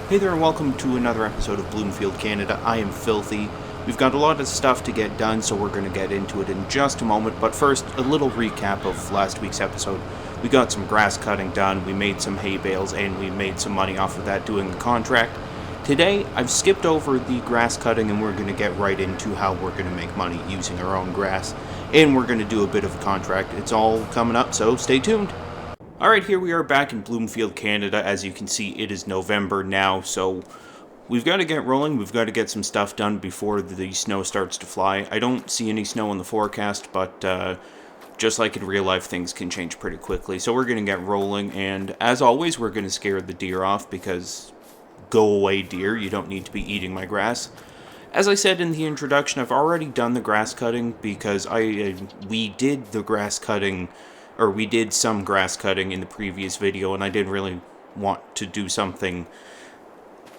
Hey there and welcome to another episode of Bloomfield, Canada. I am Filthy. We've got a lot of stuff to get done, so we're going to get into it in just a moment. But first, a little recap of last week's episode. We got some grass cutting done, we made some hay bales, and we made some money off of that doing the contract. Today, I've skipped over the grass cutting and we're going to get right into how we're going to make money using our own grass. And we're going to do a bit of a contract. It's all coming up, so stay tuned. Alright, here we are back in Bloomfield, Canada. As you can see, it is November now, so we've got to get rolling. We've got to get some stuff done before the snow starts to fly. I don't see any snow in the forecast, but just like in real life, things can change pretty quickly. So we're going to get rolling, and as always, we're going to scare the deer off because go away, deer. You don't need to be eating my grass. As I said in the introduction, I've already done the grass cutting because we did some grass cutting in the previous video, and I didn't really want to do something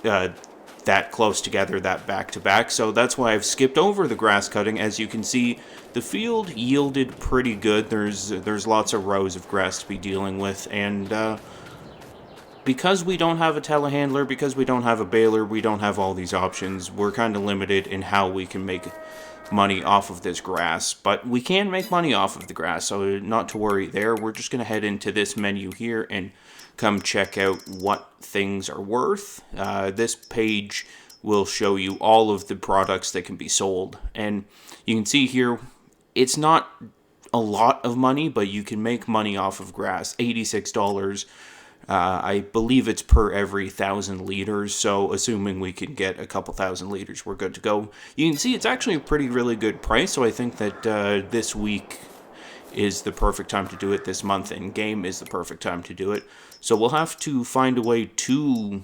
that close together, that back to back, so that's why I've skipped over the grass cutting. As you can see, the field yielded pretty good. There's lots of rows of grass to be dealing with, and because we don't have a telehandler, because we don't have a baler, we don't have all these options, we're kind of limited in how we can make money off of this grass, but we can make money off of the grass, so not to worry there. We're just going to head into this menu here and come check out what things are worth. This page will show you all of the products that can be sold, and you can see here it's not a lot of money, but you can make money off of grass. $86. I believe it's per every 1,000 liters, so assuming we can get a couple thousand liters, we're good to go. You can see it's actually a really good price, so I think that this week is the perfect time to do it. This month in game is the perfect time to do it. So we'll have to find a way to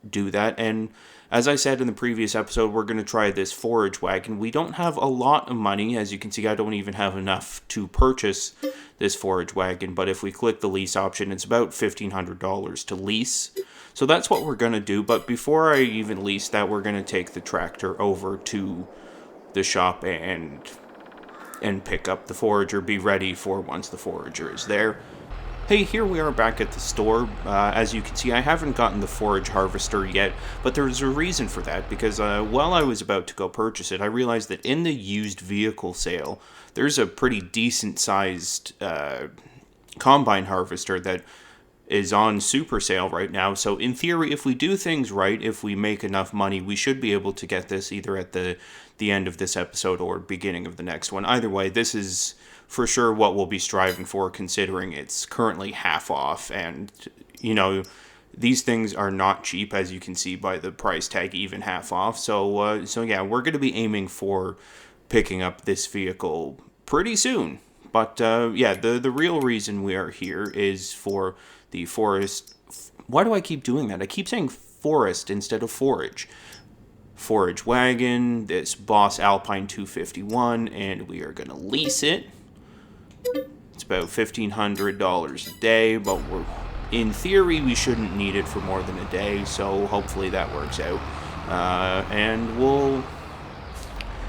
do that, and as I said in the previous episode, we're going to try this forage wagon. We don't have a lot of money. As you can see, I don't even have enough to purchase this forage wagon, but if we click the lease option, it's about $1,500 to lease. So that's what we're going to do, but before I even lease that, we're going to take the tractor over to the shop and pick up the forager, be ready for once the forager is there. Hey, here we are back at the store. As you can see, I haven't gotten the forage harvester yet, but there's a reason for that, because while I was about to go purchase it, I realized that in the used vehicle sale, there's a pretty decent-sized combine harvester that is on super sale right now. So in theory, if we do things right, if we make enough money, we should be able to get this either at the end of this episode or beginning of the next one. Either way, this is for sure what we'll be striving for, considering it's currently half off, and these things are not cheap, as you can see by the price tag, even half off. So yeah, we're going to be aiming for picking up this vehicle pretty soon. But yeah, the real reason we are here is for the forest. Why do I keep doing that? I keep saying forest instead of forage. Forage wagon, this Boss Alpine 251, and we are going to lease it. It's about $1,500 a day, but in theory we shouldn't need it for more than a day, so hopefully that works out. And we'll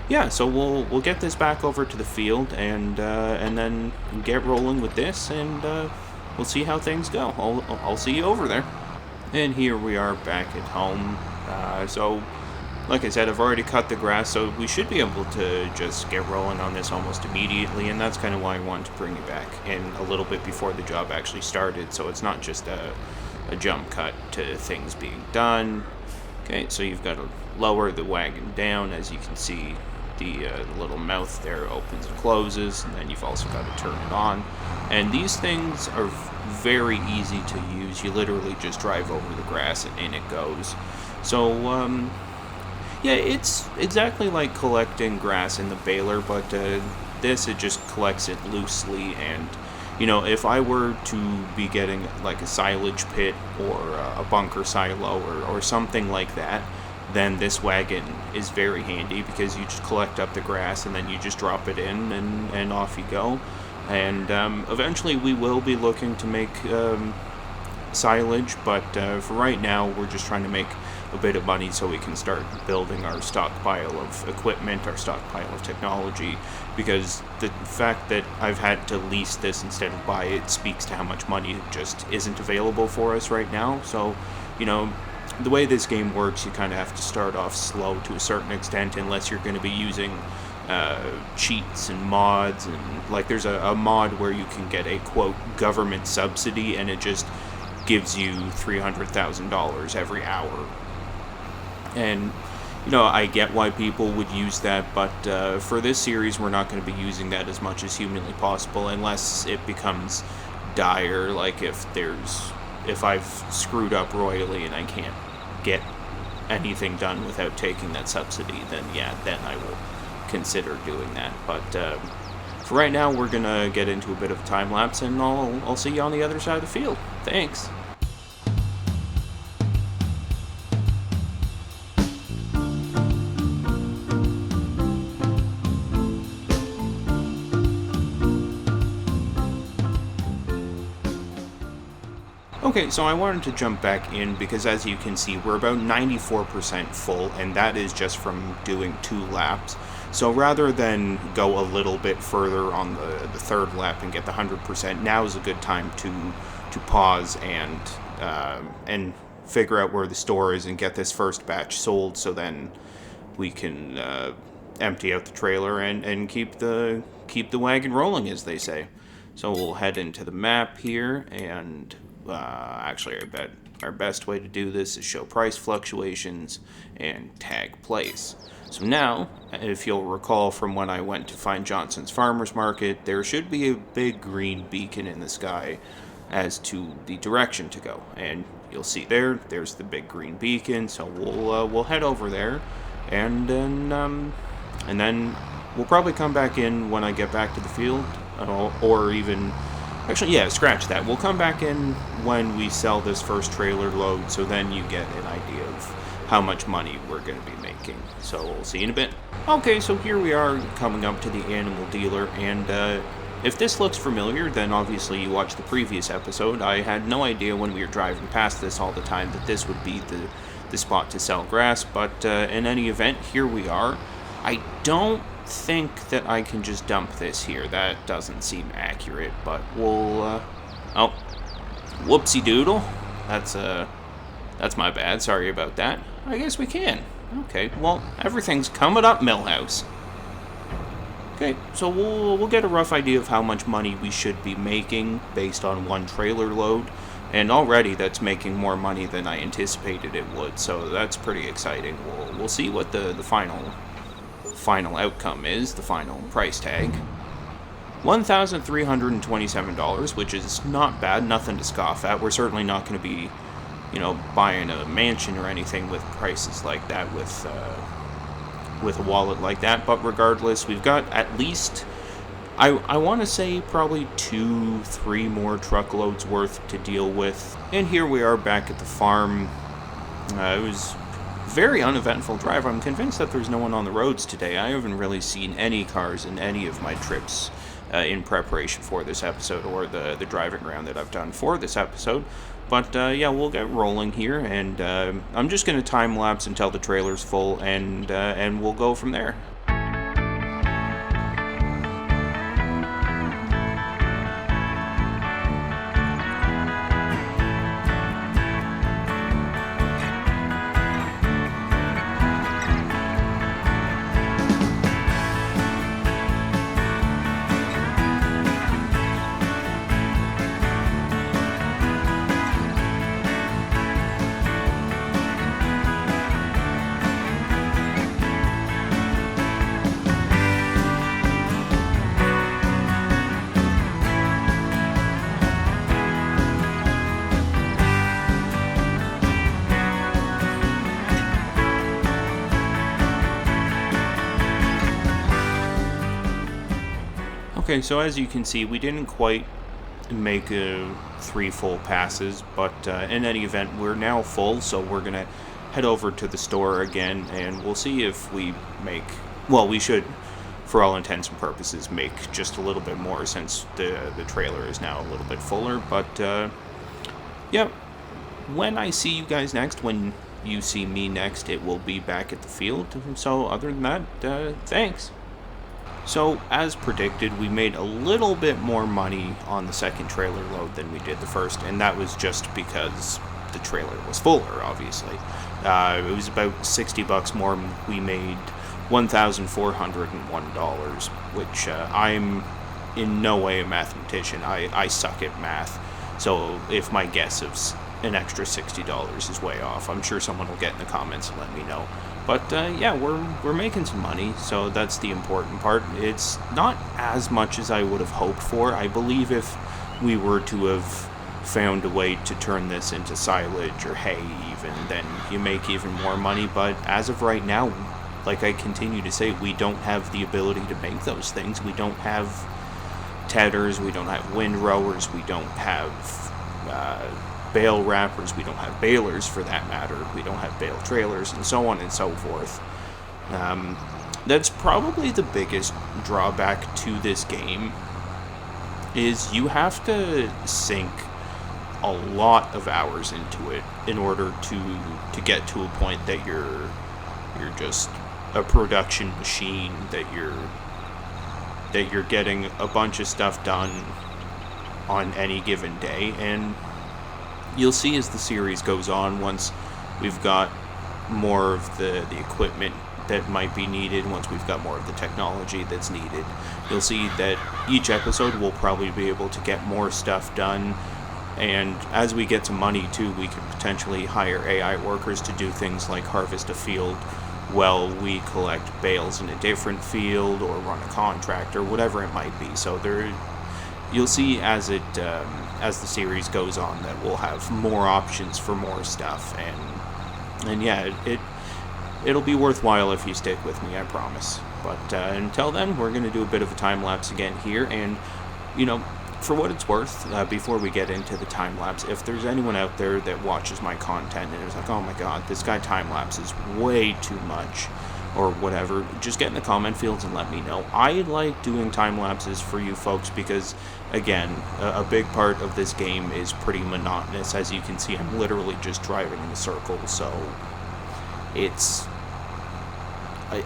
get this back over to the field and then get rolling with this, and we'll see how things go. I'll see you over there. And here we are back at home. So like I said, I've already cut the grass, so we should be able to just get rolling on this almost immediately, and that's kind of why I wanted to bring you back in a little bit before the job actually started, so it's not just a jump cut to things being done. Okay, so you've got to lower the wagon down. As you can see, the little mouth there opens and closes, and then you've also got to turn it on. And these things are very easy to use. You literally just drive over the grass and in it goes. So, yeah, it's exactly like collecting grass in the baler, but this, it just collects it loosely. And if I were to be getting like a silage pit or a bunker silo or something like that, then this wagon is very handy, because you just collect up the grass and then you just drop it in and off you go. And eventually we will be looking to make silage, but for right now we're just trying to make a bit of money so we can start building our stockpile of equipment, our stockpile of technology, because the fact that I've had to lease this instead of buy it speaks to how much money just isn't available for us right now. So, the way this game works, you kind of have to start off slow to a certain extent, unless you're going to be using cheats and mods. And like, there's a mod where you can get a quote government subsidy, and it just gives you $300,000 every hour. And I get why people would use that, but for this series, we're not going to be using that as much as humanly possible, unless it becomes dire. Like if I've screwed up royally and I can't get anything done without taking that subsidy, then I will consider doing that. But for right now, we're gonna get into a bit of a time lapse, and I'll see you on the other side of the field. Thanks. Okay, so I wanted to jump back in because, as you can see, we're about 94% full, and that is just from doing 2 laps. So rather than go a little bit further on the third lap and get the 100%, now is a good time to pause and figure out where the store is and get this first batch sold, so then we can empty out the trailer and keep the wagon rolling, as they say. So we'll head into the map here, and actually, I bet our best way to do this is show price fluctuations and tag place. So now, if you'll recall from when I went to find Johnson's Farmers Market, there should be a big green beacon in the sky as to the direction to go. And you'll see there's the big green beacon, so we'll head over there, and then we'll probably come back in when I get back to the field, or even... Actually, yeah, scratch that. We'll come back in when we sell this first trailer load, so then you get an idea of how much money we're going to be making. So we'll see you in a bit. Okay, so here we are coming up to the animal dealer, and if this looks familiar, then obviously you watched the previous episode. I had no idea when we were driving past this all the time that this would be the spot to sell grass, but in any event, here we are. I don't think that I can just dump this here. That doesn't seem accurate, but we'll oh, whoopsie doodle. That's my bad. Sorry about that. I guess we can. Okay, well, everything's coming up, Millhouse. Okay, so we'll get a rough idea of how much money we should be making based on 1 trailer load, and already that's making more money than I anticipated it would, so that's pretty exciting. We'll see what the final outcome is, the final price tag. $1,327, which is not bad, nothing to scoff at. We're certainly not going to be, buying a mansion or anything with prices like that, with a wallet like that, but regardless, we've got at least, I want to say probably 2-3 more truckloads worth to deal with. And here we are back at the farm. It was very uneventful drive. I'm convinced that there's no one on the roads today. I haven't really seen any cars in any of my trips in preparation for this episode, or the driving around that I've done for this episode. But yeah, we'll get rolling here, and I'm just going to time lapse until the trailer's full, and we'll go from there. Okay, so as you can see, we didn't quite make 3 full passes, but in any event, we're now full, so we're going to head over to the store again, and we'll see if we make, well, we should, for all intents and purposes, make just a little bit more, since the trailer is now a little bit fuller. But yeah, when I see you guys next, when you see me next, it will be back at the field. So other than that, thanks. So, as predicted, we made a little bit more money on the second trailer load than we did the first, and that was just because the trailer was fuller, obviously. It was about $60 more. We made $1,401, which I'm in no way a mathematician. I suck at math. So if my guess of an extra $60 is way off, I'm sure someone will get in the comments and let me know. But yeah, we're making some money, so that's the important part. It's not as much as I would have hoped for. I believe if we were to have found a way to turn this into silage or hay even, then you make even more money. But as of right now, like I continue to say, we don't have the ability to make those things. We don't have tedders, we don't have windrowers, we don't have bale wrappers, we don't have balers for that matter, we don't have bale trailers, and so on and so forth. That's probably the biggest drawback to this game, is you have to sink a lot of hours into it in order to get to a point that you're just a production machine, that you're getting a bunch of stuff done on any given day. And you'll see as the series goes on, once we've got more of the equipment that might be needed, once we've got more of the technology that's needed, you'll see that each episode we'll probably be able to get more stuff done. And as we get some money too, we could potentially hire AI workers to do things like harvest a field while we collect bales in a different field, or run a contract, or whatever it might be. So you'll see as the series goes on that we'll have more options for more stuff, and yeah, it'll be worthwhile if you stick with me, I promise. But until then, we're going to do a bit of a time lapse again here, and for what it's worth, before we get into the time lapse, if there's anyone out there that watches my content and is like, oh my god, this guy time lapses way too much, or whatever, just get in the comment fields and let me know. I like doing time lapses for you folks because, again, a big part of this game is pretty monotonous. As you can see, I'm literally just driving in a circle, so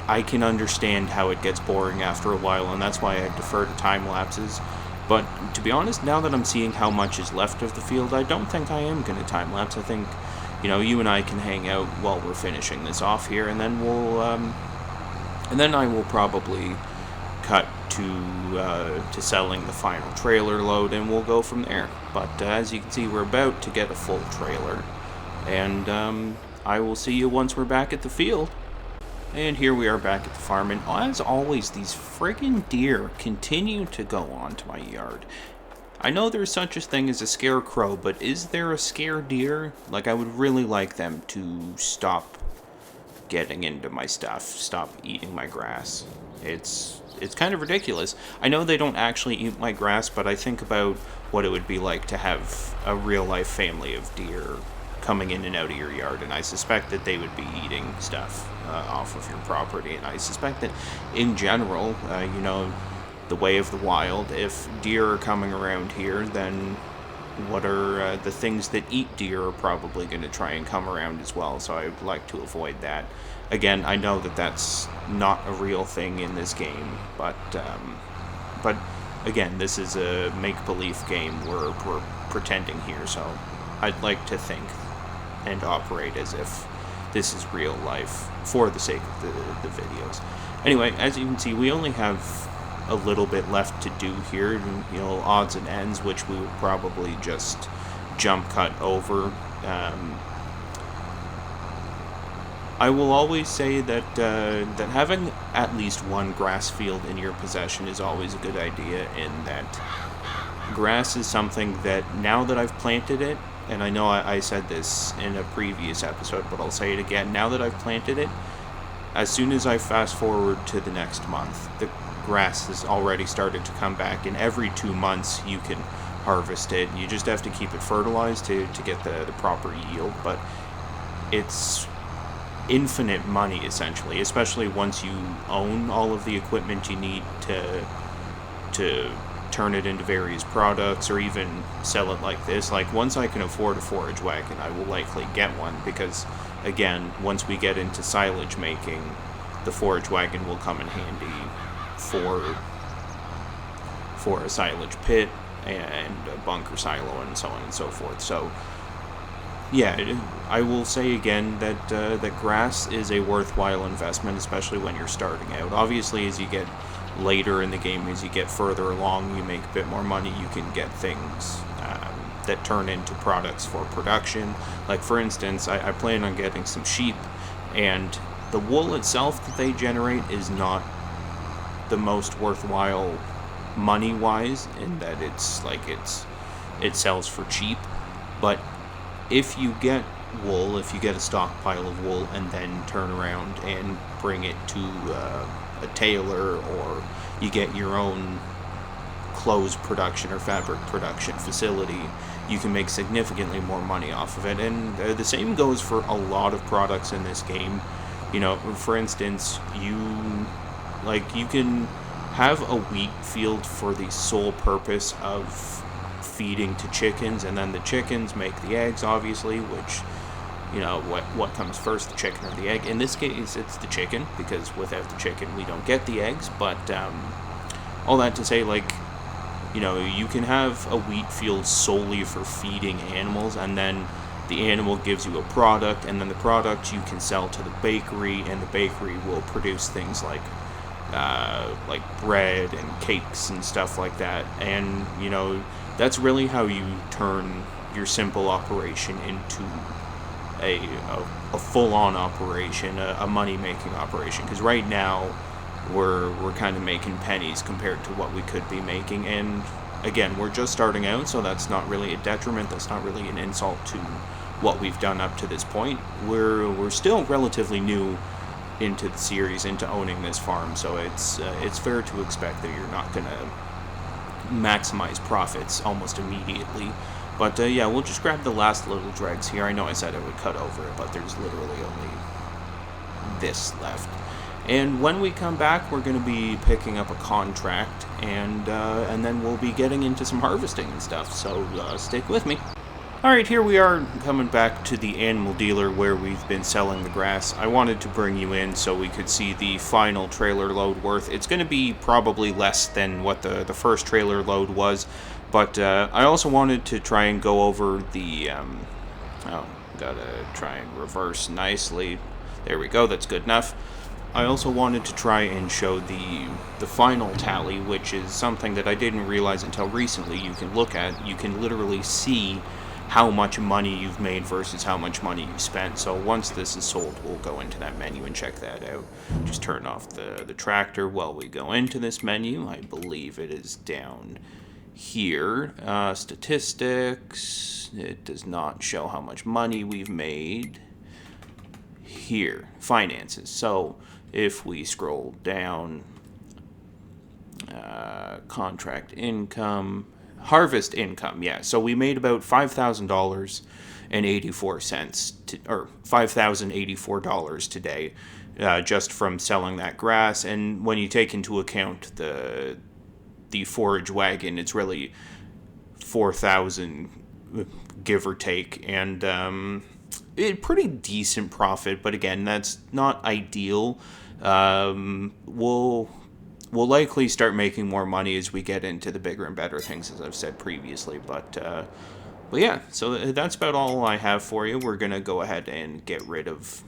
I can understand how it gets boring after a while, and that's why I defer to time lapses. But to be honest, now that I'm seeing how much is left of the field, I don't think I am going to time lapse. I think, you and I can hang out while we're finishing this off here, and then I will probably cut to selling the final trailer load, and we'll go from there. But as you can see, we're about to get a full trailer, and I will see you once we're back at the field. And here we are back at the farm, and as always, these friggin' deer continue to go onto my yard. I know there's such a thing as a scarecrow, but is there a scare deer? Like, I would really like them to stop getting into my stuff, stop eating my grass. It's kind of ridiculous. I know they don't actually eat my grass, but I think about what it would be like to have a real-life family of deer coming in and out of your yard, and I suspect that they would be eating stuff off of your property, and I suspect that in general, the way of the wild, if deer are coming around here, then what are the things that eat deer are probably going to try and come around as well, so I'd like to avoid that. Again, I know that that's not a real thing in this game, but again, this is a make-believe game we're pretending here, so I'd like to think and operate as if this is real life for the sake of the videos. Anyway, as you can see, we only have a little bit left to do here, and, odds and ends, which we would probably just jump cut over. I will always say that that having at least one grass field in your possession is always a good idea, in that grass is something that, now that I've planted it, and I know I said this in a previous episode, but I'll say it again, now that I've planted it, as soon as I fast forward to the next month, the grass has already started to come back, and every 2 months you can harvest it. You just have to keep it fertilized to get the proper yield, but it's infinite money, essentially, especially once you own all of the equipment you need to turn it into various products, or even sell it like this. Like, once I can afford a forage wagon, I will likely get one, because, again, once we get into silage making, the forage wagon will come in handy for a silage pit and a bunker silo and so on and so forth. So yeah, I will say again that that grass is a worthwhile investment, especially when you're starting out. Obviously, as you get later in the game, as you get further along, you make a bit more money. You can get things that turn into products for production. Like for instance, I plan on getting some sheep, and the wool itself that they generate is not the most worthwhile money wise, in that it sells for cheap. But if you get wool, if you get a stockpile of wool and then turn around and bring it to a tailor, or you get your own clothes production or fabric production facility, you can make significantly more money off of it. And the same goes for a lot of products in this game. You know, for instance, you can have a wheat field for the sole purpose of feeding to chickens, and then the chickens make the eggs, obviously, which, you know, what comes first, the chicken or the egg? In this case, it's the chicken, because without the chicken, we don't get the eggs. But all that to say, like, you know, you can have a wheat field solely for feeding animals, and then the animal gives you a product, and then the product you can sell to the bakery, and the bakery will produce things like bread and cakes and stuff like that. And, you know, that's really how you turn your simple operation into a full-on operation, a money-making operation. Because right now, we're kind of making pennies compared to what we could be making. And again, we're just starting out, so that's not really a detriment. That's not really an insult to what we've done up to this point. We're still relatively new into the series, into owning this farm, so it's fair to expect that you're not going to maximize profits almost immediately. But yeah, we'll just grab the last little dregs here. I know I said I would cut over it, but there's literally only this left. And when we come back, we're going to be picking up a contract, and then we'll be getting into some harvesting and stuff, so stick with me. Alright, here we are coming back to the animal dealer where we've been selling the grass. I wanted to bring you in so we could see the final trailer load worth. It's going to be probably less than what the first trailer load was, but I also wanted to try and go over the... gotta try and reverse nicely. There we go, that's good enough. I also wanted to try and show the final tally, which is something that I didn't realize until recently. You can look at, you can literally see how much money you've made versus how much money you spent. So once this is sold, we'll go into that menu and check that out. Just turn off the tractor while we go into this menu. I believe it is down here. Statistics. It does not show how much money we've made. Here, finances. So if we scroll down, contract income, harvest income, yeah. So we made about $5,000.84 or $5,084 today, just from selling that grass. And when you take into account the forage wagon, it's really 4,000, give or take, and pretty decent profit. But again, that's not ideal. We'll likely start making more money as we get into the bigger and better things, as I've said previously. But yeah, so that's about all I have for you. We're going to go ahead and get rid of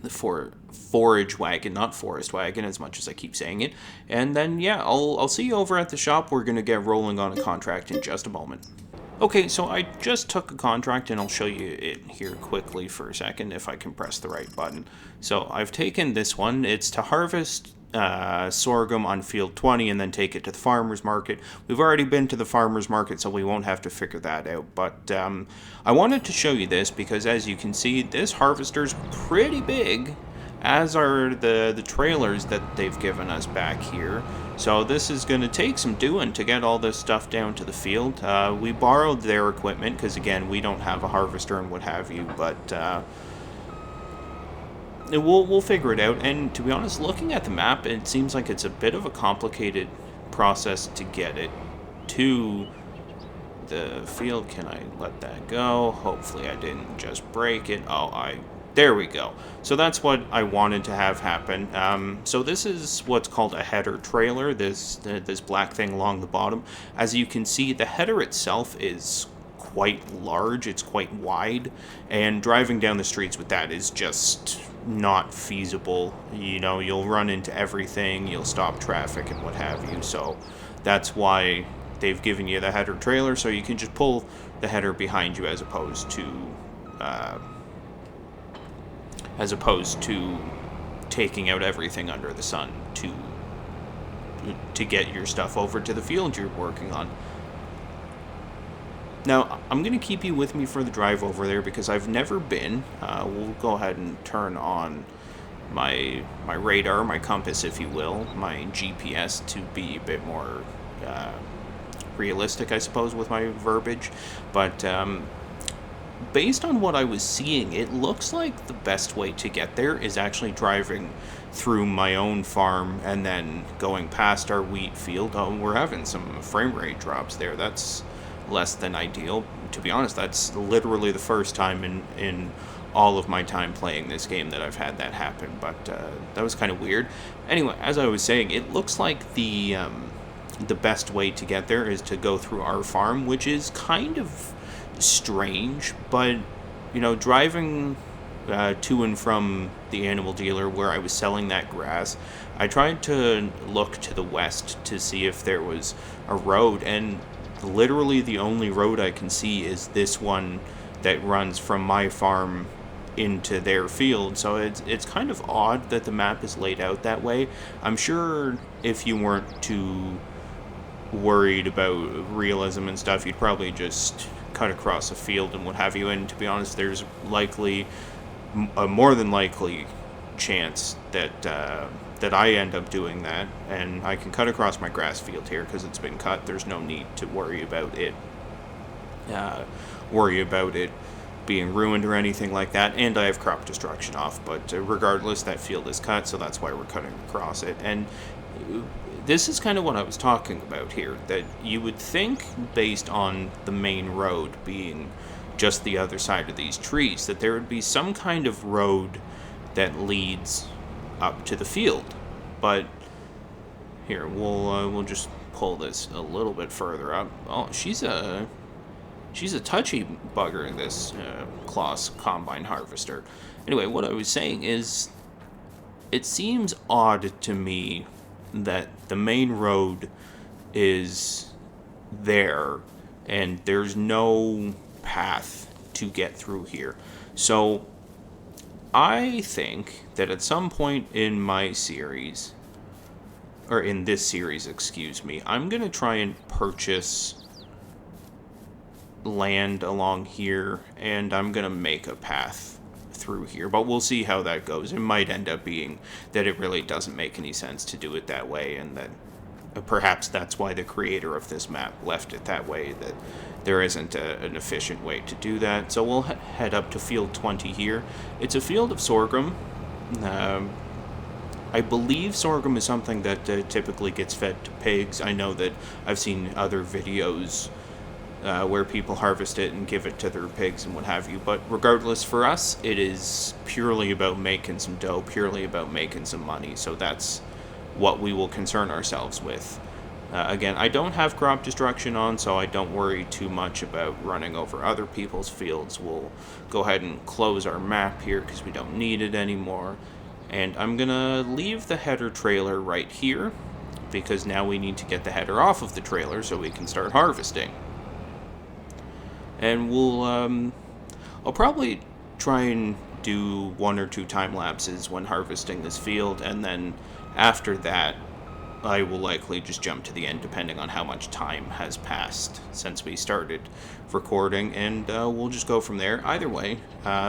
the forage wagon, not forest wagon, as much as I keep saying it. And then, yeah, I'll see you over at the shop. We're going to get rolling on a contract in just a moment. Okay, so I just took a contract, and I'll show you it here quickly for a second if I can press the right button. So I've taken this one. It's to harvest sorghum on field 20 and then take it to the farmer's market. We've already been to the farmer's market, so we won't have to figure that out. But I wanted to show you this because, as you can see, this harvester's pretty big, as are the trailers that they've given us back here. So this is going to take some doing to get all this stuff down to the field. We borrowed their equipment because, again, we don't have a harvester and what have you, but we'll figure it out. And to be honest, looking at the map, it seems like it's a bit of a complicated process to get it to the field. Can I let that go? Hopefully I didn't just break it. There we go. So that's what I wanted to have happen. So this is what's called a header trailer, this black thing along the bottom. As you can see, the header itself is quite large, it's quite wide, and driving down the streets with that is just not feasible. You know, you'll run into everything, you'll stop traffic and what have you. So that's why they've given you the header trailer, so you can just pull the header behind you uh, as opposed to taking out everything under the sun to get your stuff over to the field you're working on. Now, I'm going to keep you with me for the drive over there because I've never been. We'll go ahead and turn on my radar, my compass, if you will, my GPS to be a bit more realistic, I suppose, with my verbiage. But based on what I was seeing, it looks like the best way to get there is actually driving through my own farm and then going past our wheat field. Oh, we're having some frame rate drops there. That's less than ideal. To be honest, that's literally the first time in all of my time playing this game that I've had that happen, but that was kind of weird. Anyway, as I was saying, it looks like the best way to get there is to go through our farm, which is kind of strange, but you know, driving to and from the animal dealer where I was selling that grass, I tried to look to the west to see if there was a road, and literally the only road I can see is this one that runs from my farm into their field. So it's kind of odd that the map is laid out that way. I'm sure if you weren't too worried about realism and stuff, you'd probably just cut across a field and what have you. And to be honest, there's likely a more than likely chance that that I end up doing that, and I can cut across my grass field here because it's been cut. There's no need to worry about it being ruined or anything like that, and I have crop destruction off, but regardless, that field is cut, so that's why we're cutting across it. And this is kind of what I was talking about here, that you would think, based on the main road being just the other side of these trees, that there would be some kind of road that leads up to the field. But here, we'll just pull this a little bit further up. Oh, she's a touchy bugger, this Kloss combine harvester. Anyway, what I was saying is, it seems odd to me that the main road is there and there's no path to get through here. So I think that at some point in my series, or in this series, excuse me, I'm going to try and purchase land along here, and I'm going to make a path through here, but we'll see how that goes. It might end up being that it really doesn't make any sense to do it that way, and that perhaps that's why the creator of this map left it that way, that there isn't an efficient way to do that. So we'll head up to field 20 here. It's a field of sorghum. I believe sorghum is something that typically gets fed to pigs. I know that I've seen other videos where people harvest it and give it to their pigs and what have you. But regardless, for us, it is purely about making some dough, purely about making some money. So that's what we will concern ourselves with. Again, I don't have crop destruction on, so I don't worry too much about running over other people's fields. We'll go ahead and close our map here because we don't need it anymore. And I'm going to leave the header trailer right here because now we need to get the header off of the trailer so we can start harvesting. And I'll probably try and do 1 or 2 time lapses when harvesting this field, and then after that, I will likely just jump to the end depending on how much time has passed since we started recording, and we'll just go from there. Either way,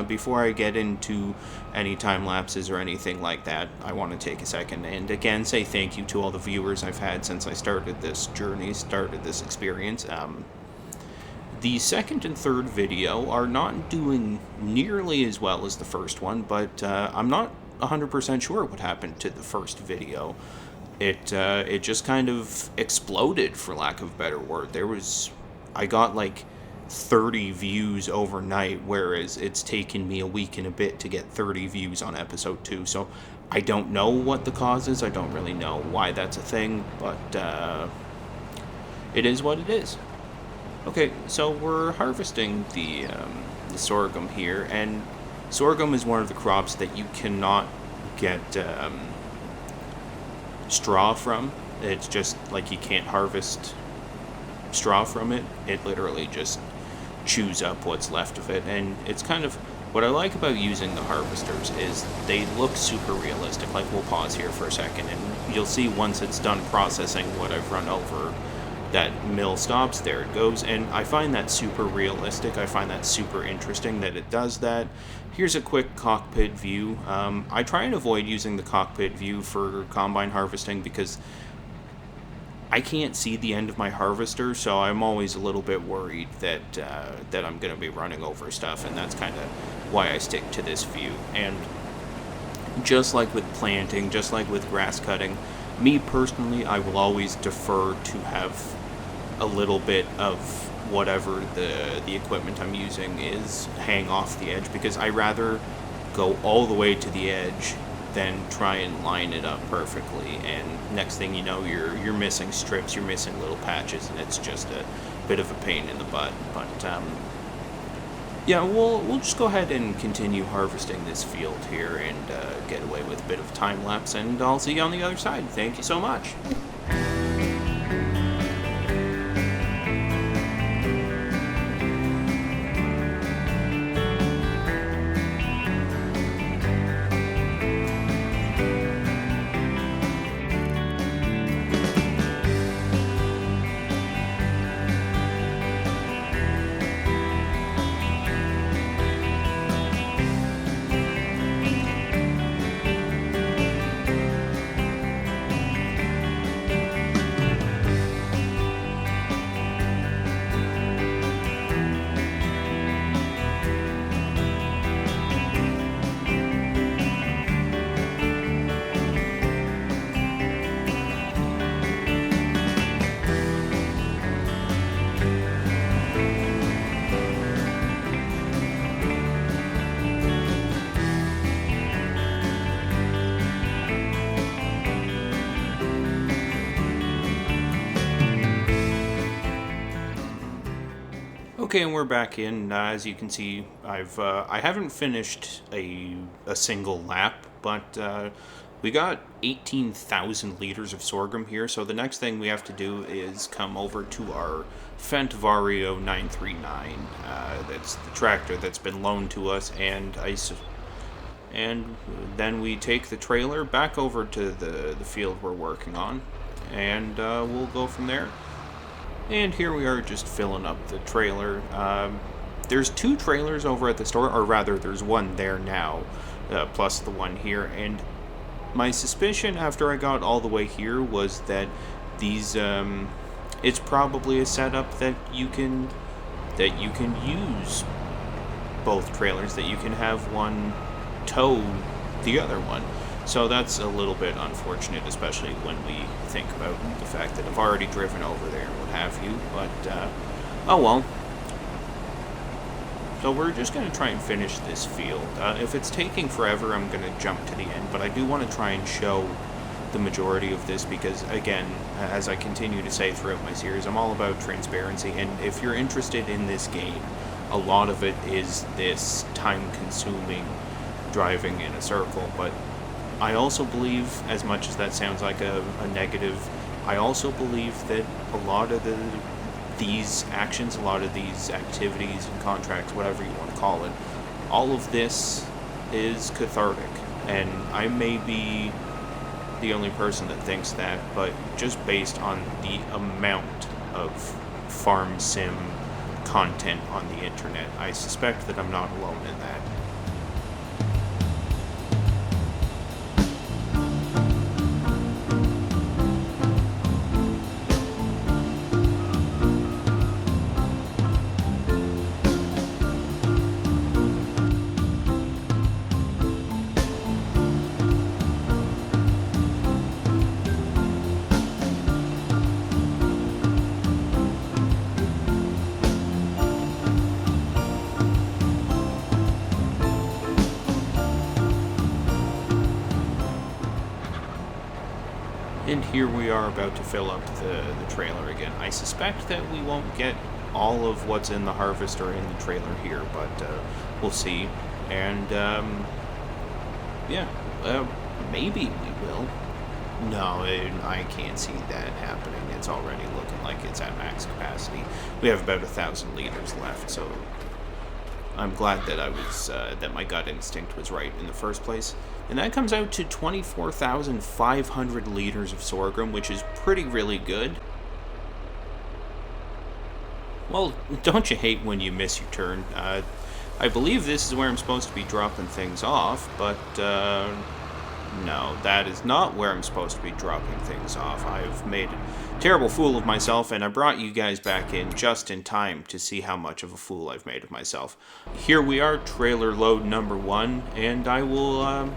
before I get into any time lapses or anything like that, I want to take a second and again say thank you to all the viewers I've had since I started this journey, started this experience. The second and third video are not doing nearly as well as the first one, but I'm not 100% sure what happened to the first video. It just kind of exploded, for lack of a better word. I got like 30 views overnight, whereas it's taken me a week and a bit to get 30 views on episode 2. So I don't know what the cause is. I don't really know why that's a thing, but it is what it is. Okay, so we're harvesting the sorghum here, and sorghum is one of the crops that you cannot get straw from. It's just like you can't harvest straw from it. It literally just chews up what's left of it, and it's kind of what I like about using the harvesters is they look super realistic. Like, we'll pause here for a second, and you'll see once it's done processing what I've run over, that mill stops, there it goes, and I find that super realistic. I find that super interesting that it does that. Here's a quick cockpit view. I try and avoid using the cockpit view for combine harvesting because I can't see the end of my harvester, so I'm always a little bit worried that I'm going to be running over stuff, and that's kind of why I stick to this view. And just like with planting, just like with grass cutting, me personally, I will always defer to have a little bit of whatever the equipment I'm using is hang off the edge, because I rather go all the way to the edge than try and line it up perfectly, and next thing you know, you're missing strips, you're missing little patches, and it's just a bit of a pain in the butt. But yeah, we'll just go ahead and continue harvesting this field here and get away with a bit of time lapse, and I'll see you on the other side. Thank you so much. Okay, and we're back in. As you can see, I haven't finished a single lap, but we got 18,000 liters of sorghum here. So the next thing we have to do is come over to our Fendt Vario 939. That's the tractor that's been loaned to us, and then we take the trailer back over to the field we're working on, and we'll go from there. And here we are just filling up the trailer. There's two trailers over at the store, or rather, there's one there now, plus the one here. And my suspicion after I got all the way here was that these, it's probably a setup that you can use both trailers, that you can have one tow the other one. So that's a little bit unfortunate, especially when we think about the fact that I've already driven over there and what have you, but oh well. So we're just going to try and finish this field. If it's taking forever, I'm going to jump to the end, but I do want to try and show the majority of this because, again, as I continue to say throughout my series, I'm all about transparency, and if you're interested in this game, a lot of it is this time-consuming driving in a circle, but I also believe, as much as that sounds like a negative, I also believe that a lot of these actions, a lot of these activities and contracts, whatever you want to call it, all of this is cathartic. And I may be the only person that thinks that, but just based on the amount of farm sim content on the internet, I suspect that I'm not alone in that. And here we are about to fill up the trailer again. I suspect that we won't get all of what's in the harvester in the trailer here, but we'll see. And yeah, maybe we will. No, I can't see that happening. It's already looking like it's at max capacity. We have about 1,000 liters left, so I'm glad that that my gut instinct was right in the first place. And that comes out to 24,500 liters of sorghum, which is really good. Well, don't you hate when you miss your turn? I believe this is where I'm supposed to be dropping things off, but no, that is not where I'm supposed to be dropping things off. I've made a terrible fool of myself, and I brought you guys back in just in time to see how much of a fool I've made of myself. Here we are, trailer load number 1, and I will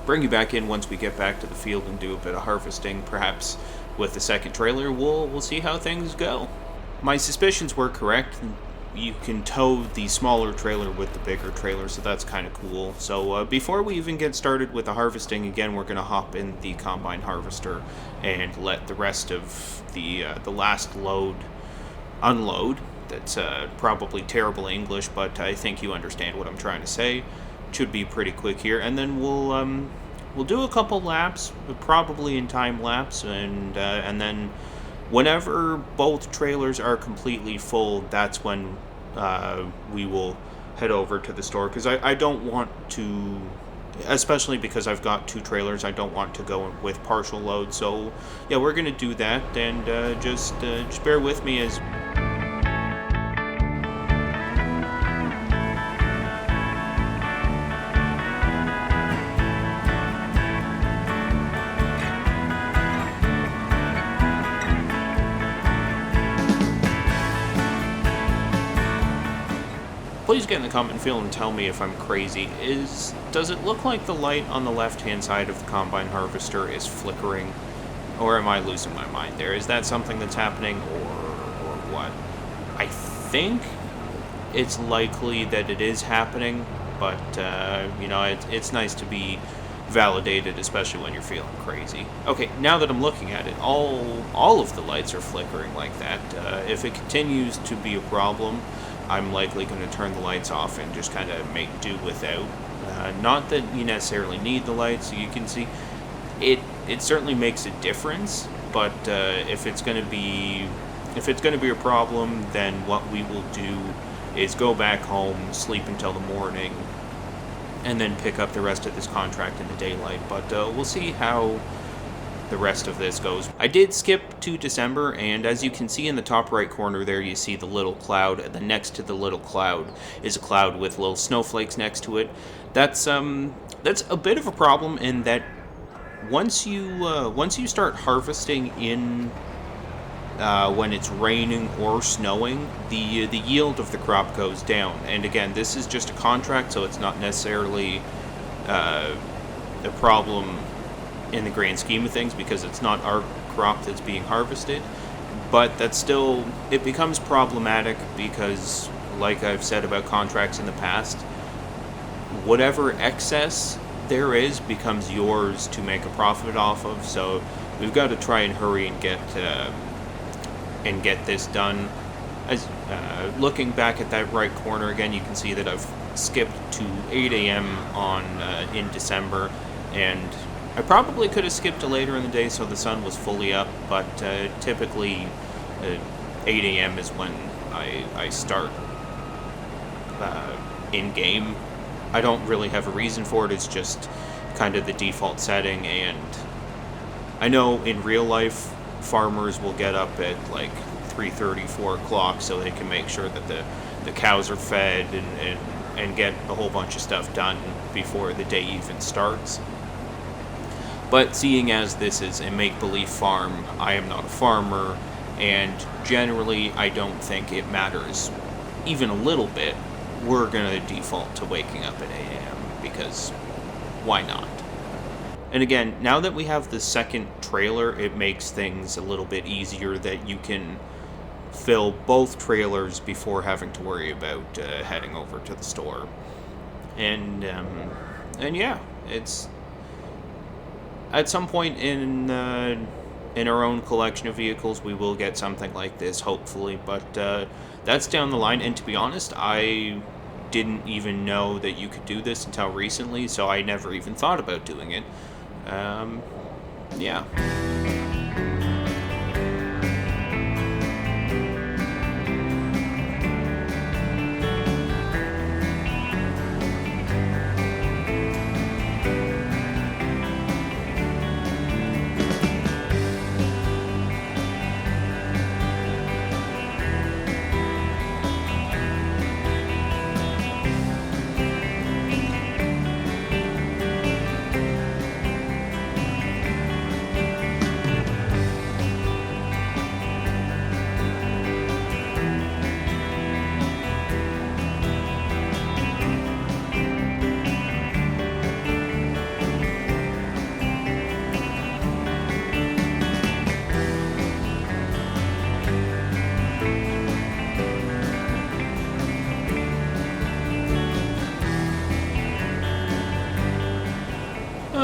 bring you back in once we get back to the field and do a bit of harvesting. Perhaps with the second trailer, we'll see how things go. My suspicions were correct. You can tow the smaller trailer with the bigger trailer, so that's kind of cool. So before we even get started with the harvesting, again, we're going to hop in the combine harvester and let the rest of the last load unload. That's probably terrible English, but I think you understand what I'm trying to say. It should be pretty quick here, and then we'll do a couple laps, probably in time lapse, and then whenever both trailers are completely full, that's when we will head over to the store, because I don't want to, especially because I've got 2 trailers, I don't want to go with partial load. So yeah, we're going to do that, and just bear with me as please get in the comment field and tell me if I'm crazy. Does it look like the light on the left-hand side of the combine harvester is flickering? Or am I losing my mind there? Is that something that's happening, or what? I think it's likely that it is happening, but, it's nice to be validated, especially when you're feeling crazy. Okay, now that I'm looking at it, all of the lights are flickering like that. If it continues to be a problem, I'm likely going to turn the lights off and just kind of make do without. Not that you necessarily need the lights. You can see it certainly makes a difference, but if it's going to be a problem, then what we will do is go back home, sleep until the morning, and then pick up the rest of this contract in the daylight. But we'll see how the rest of this goes. I did skip to December, and as you can see in the top right corner there, you see the little cloud, and then next to the little cloud is a cloud with little snowflakes next to it. That's a bit of a problem in that once you start harvesting in when it's raining or snowing, the yield of the crop goes down. And again, this is just a contract, so it's not necessarily a problem in the grand scheme of things, because it's not our crop that's being harvested. But that's still, it becomes problematic because, like I've said about contracts in the past, whatever excess there is becomes yours to make a profit off of. So we've got to try and hurry and get this done. As looking back at that right corner again, you can see that I've skipped to 8 a.m. in December, and I probably could have skipped to later in the day so the sun was fully up, but typically 8 a.m. is when I start in-game. I don't really have a reason for it, it's just kind of the default setting, and I know in real life farmers will get up at like 3:30, 4 o'clock so they can make sure that the cows are fed and get a whole bunch of stuff done before the day even starts. But seeing as this is a make-believe farm, I am not a farmer, and generally I don't think it matters even a little bit. We're going to default to waking up at 8 a.m. because why not? And again, now that we have the second trailer, it makes things a little bit easier that you can fill both trailers before having to worry about heading over to the store. And yeah, it's at some point in in our own collection of vehicles, we will get something like this, hopefully. But that's down the line. And to be honest, I didn't even know that you could do this until recently, so I never even thought about doing it. Yeah.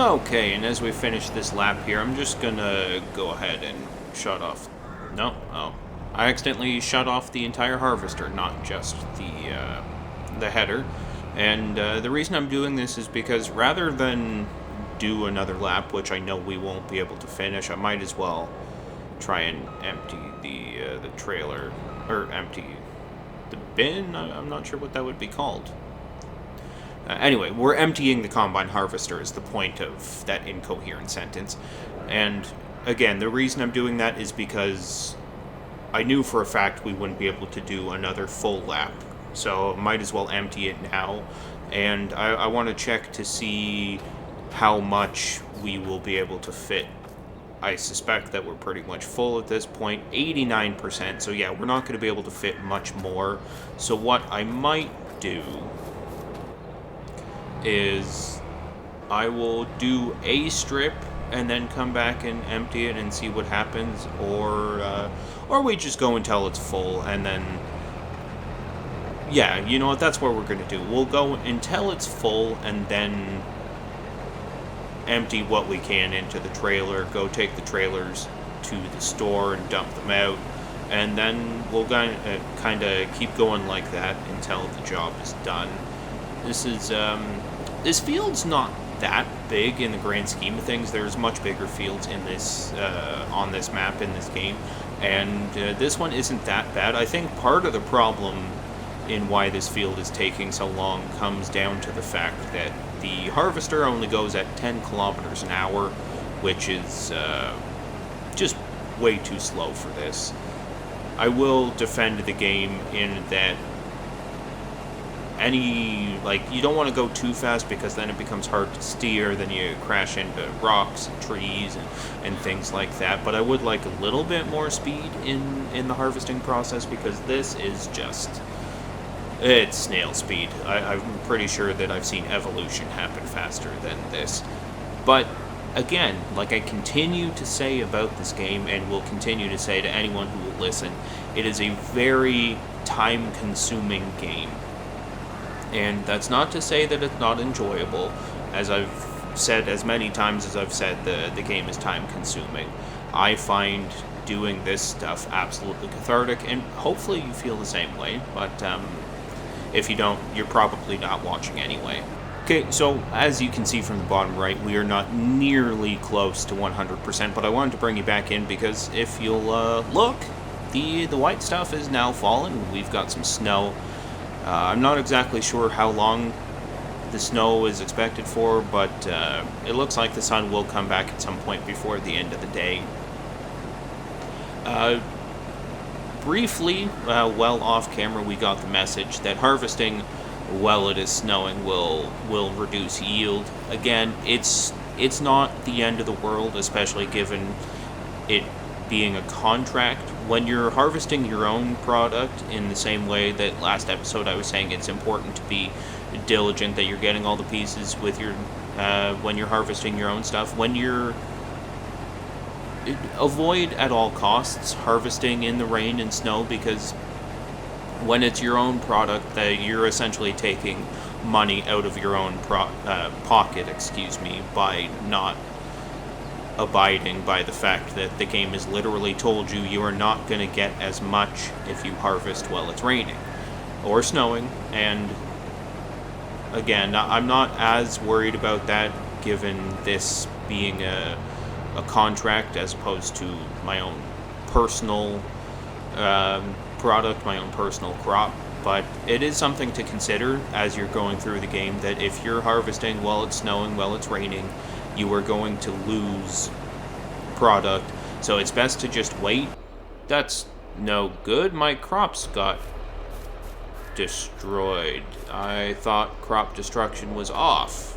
Okay, and as we finish this lap here, I'm just gonna go ahead and shut off. No, oh, I accidentally shut off the entire harvester, not just the header. And the reason I'm doing this is because rather than do another lap, which I know we won't be able to finish, I might as well try and empty the trailer, or empty the bin. I'm not sure what that would be called. Anyway, we're emptying the combine harvester is the point of that incoherent sentence. And again, the reason I'm doing that is because I knew for a fact we wouldn't be able to do another full lap. So might as well empty it now. And I want to check to see how much we will be able to fit. I suspect that we're pretty much full at this point, 89%. So yeah, we're not going to be able to fit much more. So what I might do is I will do a strip and then come back and empty it and see what happens, or we just go until it's full and then, yeah, you know what, that's what we're gonna do. We'll go until it's full and then empty what we can into the trailer, go take the trailers to the store and dump them out, and then we'll kind of keep going like that until the job is done. This field's not that big in the grand scheme of things. There's much bigger fields in this on this map in this game, and this one isn't that bad. I think part of the problem in why this field is taking so long comes down to the fact that the harvester only goes at 10 kilometers an hour, which is just way too slow for this. I will defend the game in that you don't want to go too fast because then it becomes hard to steer, then you crash into rocks and trees and things like that. But I would like a little bit more speed in the harvesting process because this is it's snail speed. I'm pretty sure that I've seen evolution happen faster than this. But again, like I continue to say about this game and will continue to say to anyone who will listen, it is a very time-consuming game. And that's not to say that it's not enjoyable. As I've said as many times as I've said, the game is time-consuming. I find doing this stuff absolutely cathartic, and hopefully you feel the same way, but if you don't, you're probably not watching anyway. Okay, so as you can see from the bottom right, we are not nearly close to 100%, but I wanted to bring you back in because if you'll look, the white stuff is now fallen. We've got some snow. I'm not exactly sure how long the snow is expected for, but it looks like the sun will come back at some point before the end of the day. Briefly, well off camera, we got the message that harvesting while it is snowing will reduce yield. Again, it's not the end of the world, especially given it being a contract. When you're harvesting your own product, in the same way that last episode I was saying it's important to be diligent, that you're getting all the pieces with your when you're harvesting your own stuff. Avoid at all costs harvesting in the rain and snow, because when it's your own product, that you're essentially taking money out of your own pocket, by not abiding by the fact that the game has literally told you are not going to get as much if you harvest while it's raining or snowing. And again, I'm not as worried about that given this being a contract as opposed to my own personal product, my own personal crop. But it is something to consider as you're going through the game, that if you're harvesting while it's snowing, while it's raining, you are going to lose product. So it's best to just wait. That's no good. My crops got destroyed. I thought crop destruction was off.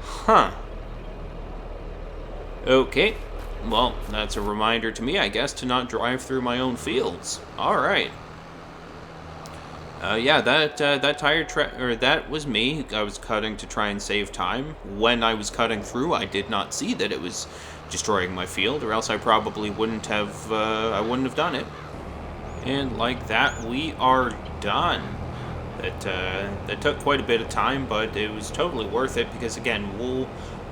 Huh. Okay. Well, that's a reminder to me, I guess, to not drive through my own fields. Alright. Yeah, that that was me. I was cutting to try and save time. When I was cutting through, I did not see that it was destroying my field, or else I probably wouldn't have. I wouldn't have done it. And like that, we are done. That took quite a bit of time, but it was totally worth it because again,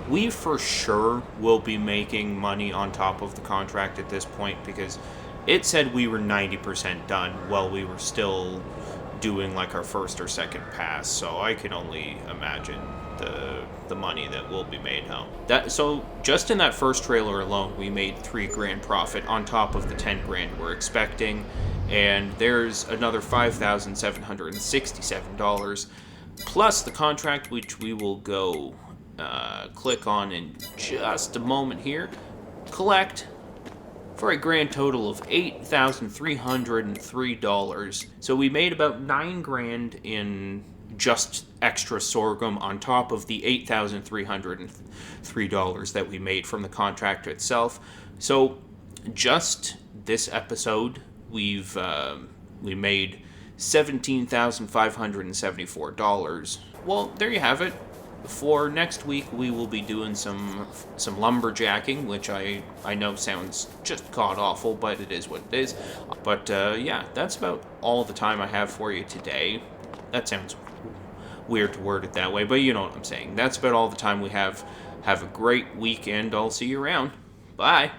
we for sure will be making money on top of the contract at this point because it said we were 90% done while we were still doing like our first or second pass, so I can only imagine the money that will be made home. So just in that first trailer alone, we made $3,000 profit on top of the $10,000 we're expecting, and there's another $5,767 plus the contract, which we will go click on in just a moment here, collect for a grand total of $8,303. So we made about $9,000 in just extra sorghum on top of the $8,303 that we made from the contract itself. So just this episode, we made $17,574. Well, there you have it. For next week, we will be doing some lumberjacking, which I know sounds just god-awful, but it is what it is. But yeah, that's about all the time I have for you today. That sounds weird to word it that way, but you know what I'm saying. That's about all the time we have. Have a great weekend. I'll see you around. Bye.